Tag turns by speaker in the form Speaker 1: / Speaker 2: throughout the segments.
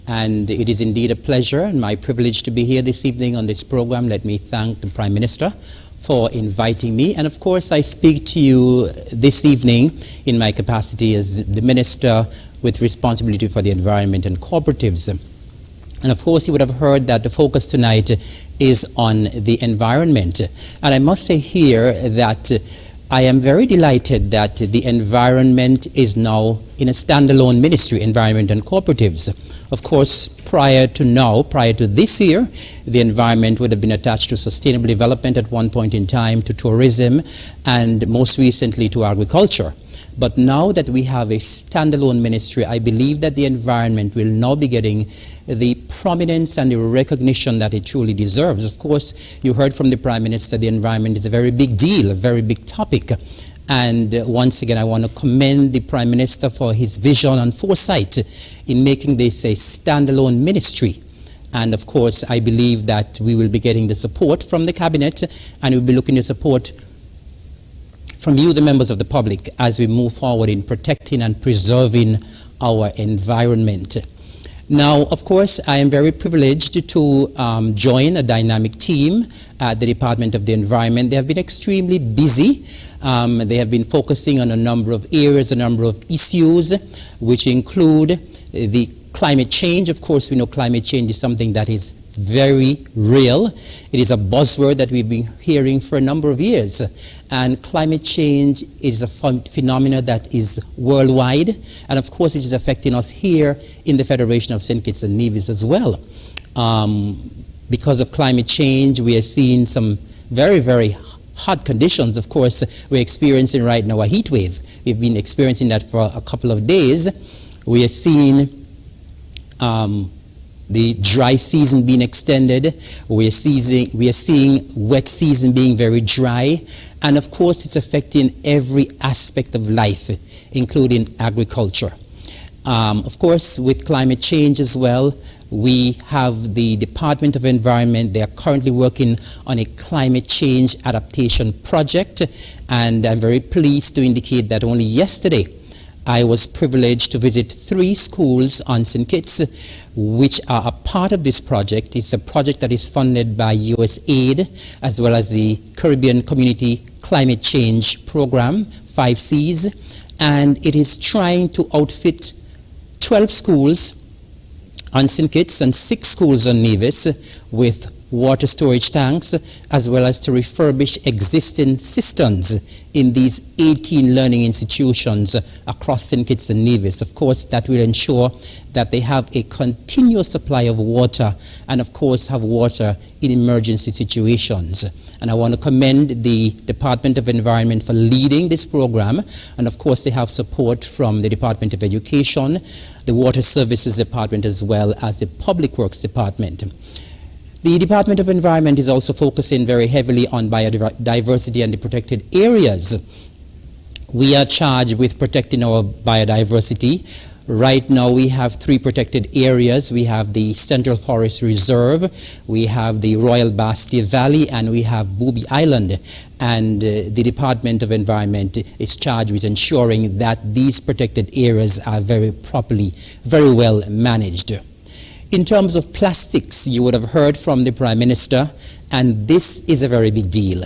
Speaker 1: And it is indeed a pleasure and my privilege to be here this evening on this program. Let me thank the Prime Minister for inviting me. And of course, I speak to you this evening in my capacity as the Minister with responsibility for the environment and cooperatives. And of course, you would have heard that the focus tonight is on the environment. And I must say here that I am very delighted that the environment is now in a standalone ministry, environment and cooperatives. Of course, prior to this year, the environment would have been attached to sustainable development at one point in time, to tourism, and most recently to agriculture. But now that we have a standalone ministry, I believe that the environment will now be getting the prominence and the recognition that it truly deserves. Of course, you heard from the Prime Minister, the environment is a very big deal, a very big topic. And once again, I want to commend the Prime Minister for his vision and foresight in making this a standalone ministry. And of course, I believe that we will be getting the support from the Cabinet, and we'll be looking to support from you, the members of the public, as we move forward in protecting and preserving our environment. Now, of course, I am very privileged to join a dynamic team at the Department of the Environment. They have been extremely busy. They have been focusing on a number of areas, a number of issues, which include the climate change. Of course, we know climate change is something that is very real. It is a buzzword that we've been hearing for a number of years. And climate change is a phenomena that is worldwide. And of course, it is affecting us here in the Federation of St. Kitts and Nevis as well. Because of climate change, we are seeing some very, very hot conditions. Of course, we're experiencing right now a heat wave. We've been experiencing that for a couple of days. We are seeing the dry season being extended. We are seeing wet season being very dry. And of course, it's affecting every aspect of life, including agriculture. Of course, with climate change as well, we have the Department of Environment. They are currently working on a climate change adaptation project. And I'm very pleased to indicate that only yesterday, I was privileged to visit 3 schools on St. Kitts, which are a part of this project. It's a project that is funded by USAID, as well as the Caribbean Community Climate Change Program, 5Cs, and it is trying to outfit 12 schools on St. Kitts and 6 schools on Nevis with water storage tanks, as well as to refurbish existing cisterns in these 18 learning institutions across St. Kitts and Nevis. Of course, that will ensure that they have a continuous supply of water and, of course, have water in emergency situations. And I want to commend the Department of Environment for leading this program. And, of course, they have support from the Department of Education, the Water Services Department, as well as the Public Works Department. The Department of Environment is also focusing very heavily on biodiversity and the protected areas. We are charged with protecting our biodiversity. Right now we have 3 protected areas. We have the Central Forest Reserve, we have the Royal Bastia Valley, and we have Booby Island. And the Department of Environment is charged with ensuring that these protected areas are very well managed. In terms of plastics, you would have heard from the Prime Minister, and this is a very big deal.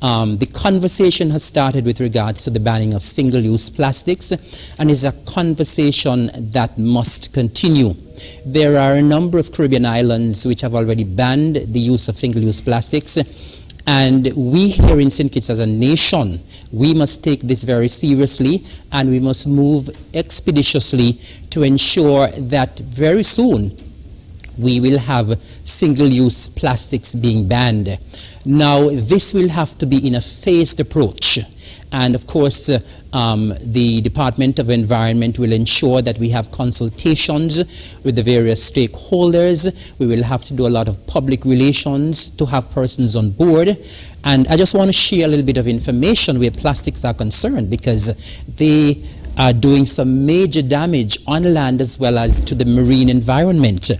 Speaker 1: The conversation has started with regards to the banning of single-use plastics, and is a conversation that must continue. There are a number of Caribbean islands which have already banned the use of single-use plastics, and we here in St. Kitts as a nation, we must take this very seriously, and we must move expeditiously to ensure that very soon we will have single-use plastics being banned. Now, this will have to be in a phased approach. And of course, the Department of Environment will ensure that we have consultations with the various stakeholders. We will have to do a lot of public relations to have persons on board. And I just want to share a little bit of information where plastics are concerned, because they are doing some major damage on land as well as to the marine environment.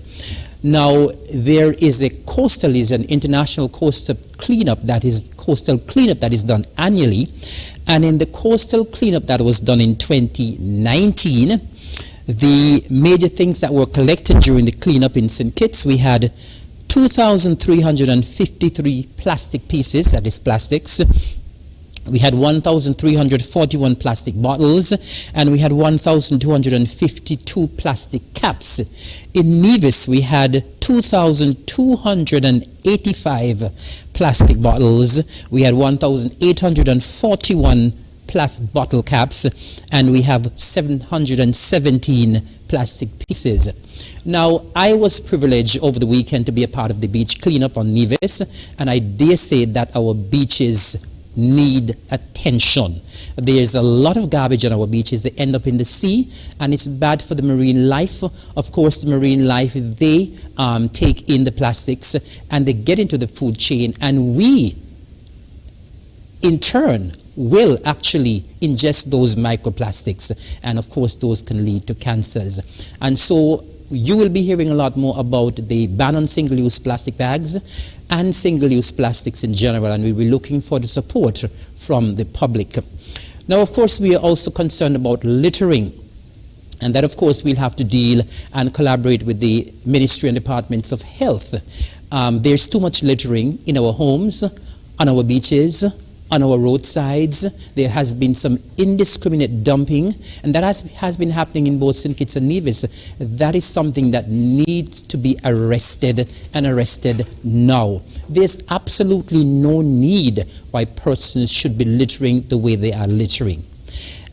Speaker 1: Now, there is an international coastal cleanup that is done annually, and in the coastal cleanup that was done in 2019, The major things that were collected during the cleanup in St. Kitts, we had 2,353 plastic pieces, that is plastics. We had 1,341 plastic bottles, and we had 1,252 plastic caps. In Nevis, we had 2,285 plastic bottles. We had 1,841 plastic bottle caps, and we have 717 plastic pieces. Now, I was privileged over the weekend to be a part of the beach cleanup on Nevis, and I dare say that our beaches need attention. There's a lot of garbage on our beaches. They end up in the sea, and it's bad for the marine life. Of course, the marine life, they take in the plastics, and they get into the food chain, and we, in turn, will actually ingest those microplastics, and of course, those can lead to cancers. And so, you will be hearing a lot more about the ban on single-use plastic bags and single-use plastics in general, and we'll be looking for the support from the public. Now, of course, we are also concerned about littering, and that, of course, we'll have to deal and collaborate with the Ministry and Departments of Health. There's too much littering in our homes, on our beaches, on our roadsides. There has been some indiscriminate dumping, and that has been happening in both St. Kitts and Nevis. That is something that needs to be arrested, and arrested now. There's absolutely no need why persons should be littering the way they are littering.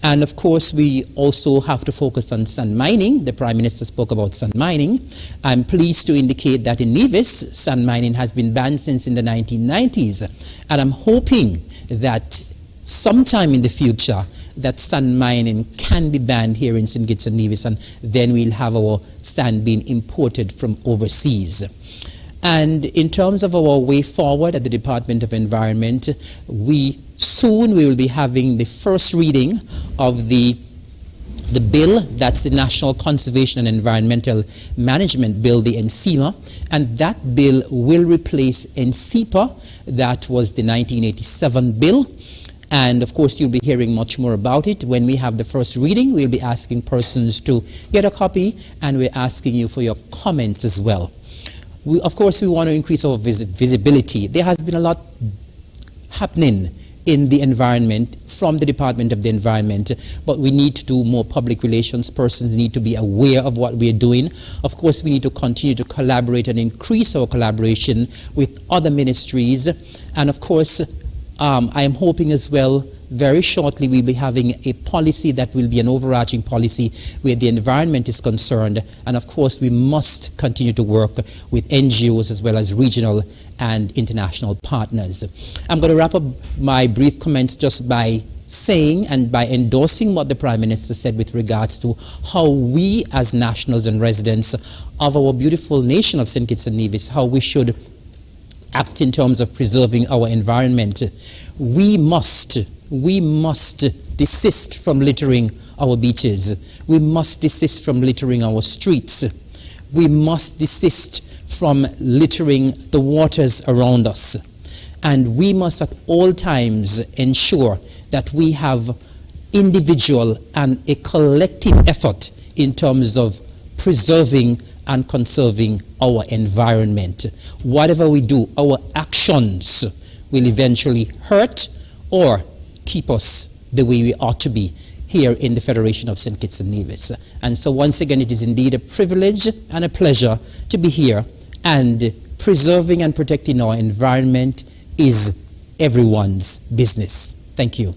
Speaker 1: And of course, we also have to focus on sand mining. The Prime Minister spoke about sand mining. I'm pleased to indicate that in Nevis, sand mining has been banned since in the 1990s. And I'm hoping that sometime in the future that sand mining can be banned here in St. Kitts and Nevis, and then we'll have our sand being imported from overseas. And in terms of our way forward at the Department of Environment, we will be having the first reading of the bill, that's the National Conservation and Environmental Management Bill, the NCEMA, and that bill will replace NCEPA, that was the 1987 bill. And of course, you'll be hearing much more about it. When we have the first reading, we'll be asking persons to get a copy, and we're asking you for your comments as well. Of course, we want to increase our visibility. There has been a lot happening in the environment from the Department of the Environment, but we need to do more public relations. Persons need to be aware of what we're doing. Of course, we need to continue to collaborate and increase our collaboration with other ministries. And of course, I am hoping as well, very shortly we'll be having a policy that will be an overarching policy where the environment is concerned. And of course, we must continue to work with NGOs as well as regional and international partners. I'm going to wrap up my brief comments just by saying and by endorsing what the Prime Minister said with regards to how we as nationals and residents of our beautiful nation of St. Kitts and Nevis, how we should act in terms of preserving our environment. We must desist from littering our beaches. We must desist from littering our streets. We must desist from littering the waters around us. And we must at all times ensure that we have individual and a collective effort in terms of preserving and conserving our environment. Whatever we do, our actions will eventually hurt or keep us the way we ought to be here in the Federation of St. Kitts and Nevis. And so once again, it is indeed a privilege and a pleasure to be here, and preserving and protecting our environment is everyone's business. Thank you.